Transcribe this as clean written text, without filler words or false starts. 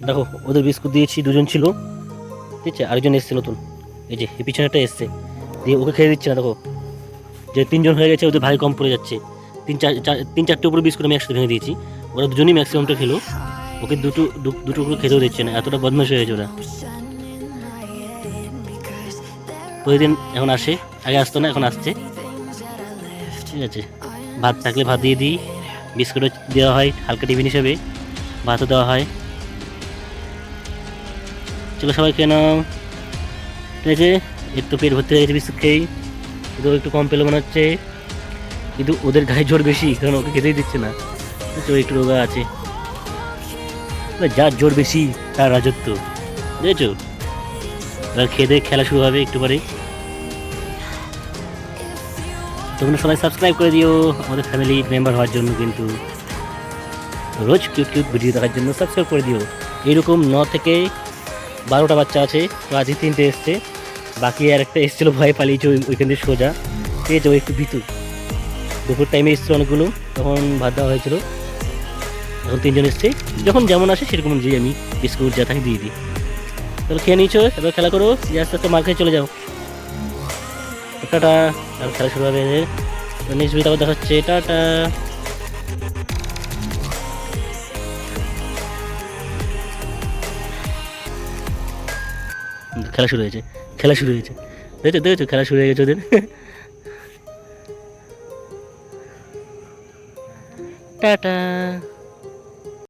দেখো ওদের বিস্কুট দিয়েছি, দুজন ছিল, ঠিক আছে, আরেকজন এসছে নতুন, এই যে এই পিছনেটা এসছে, দিয়ে ওকে খেয়ে দিচ্ছে না। দেখো যে তিনজন হয়ে গেছে, ওদের ভারী কম পড়ে যাচ্ছে। তিন চারটে উপরে বিস্কুট আমি একসাথে ভেঙে দিয়েছি, ওরা দুজনই ম্যাক্সিমামটা খেলো, ওকে দুটো করে খেতেও দিচ্ছে না, এতটা বদমাশ হয়ে গেছে ওরা। প্রতিদিন এখন আসে, আগে আসতো না, এখন আসছে, ঠিক আছে। ভাত থাকলে ভাত দিয়ে দিই, বিস্কুটও দেওয়া হয় হালকা টিফিন হিসেবে, ভাতও দেওয়া হয়। চলো সবাই খেয়ে নাও, ঠিক আছে। এর তো পেট ভর্তি হয়ে গেছে বিস্কুট খেয়েই, কিন্তু একটু কম পেলে মনে হচ্ছে, কিন্তু ওদের গায়ে জোর বেশি, কারণ ওকে খেতেই দিচ্ছে না, তো একটু রোগা আছে। যার জোর বেশি তার রাজত্ব, বুঝেছো। এবার খেয়ে দিয়ে খেলা শুরু হবে একটু পরে। তোমরা সবাই সাবস্ক্রাইব করে দিও আমাদের ফ্যামিলি মেম্বার হওয়ার জন্য, কিন্তু রোজ কিউট কিউট ভিডিও দেখার জন্য সাবস্ক্রাইব করে দিও। এরকম 9 থেকে 12টা বাচ্চা আছে, তো আজকে 3টে এসছে, বাকি আর একটা এসেছিলো, ভয় পালিয়েছে ওইখান থেকে সোজা, ঠিক আছে। ও একটু ভীতু, দুপুর টাইমে এসেছিলো অনেকগুলো, তখন ভাত দেওয়া হয়েছিল। এখন 3জন এসছে, যখন যেমন আসে সেরকম অনুযায়ী আমি বিস্কুট যা থাকে দিয়ে দিই। তাহলে খেয়ে নিয়েছো, এবার খেলা করো, যে আস্তে আস্তে মার খেয়ে চলে যাও। টাটা, আর খেলা শুরু হবে। নেক্সট ভিডিও দেখা হচ্ছে, টাটা। খেলা শুরু হয়েছে, খেলা শুরু হয়েছে, দেখছো দেখছো, খেলা শুরু হয়ে গেছে ওদের। টাটা।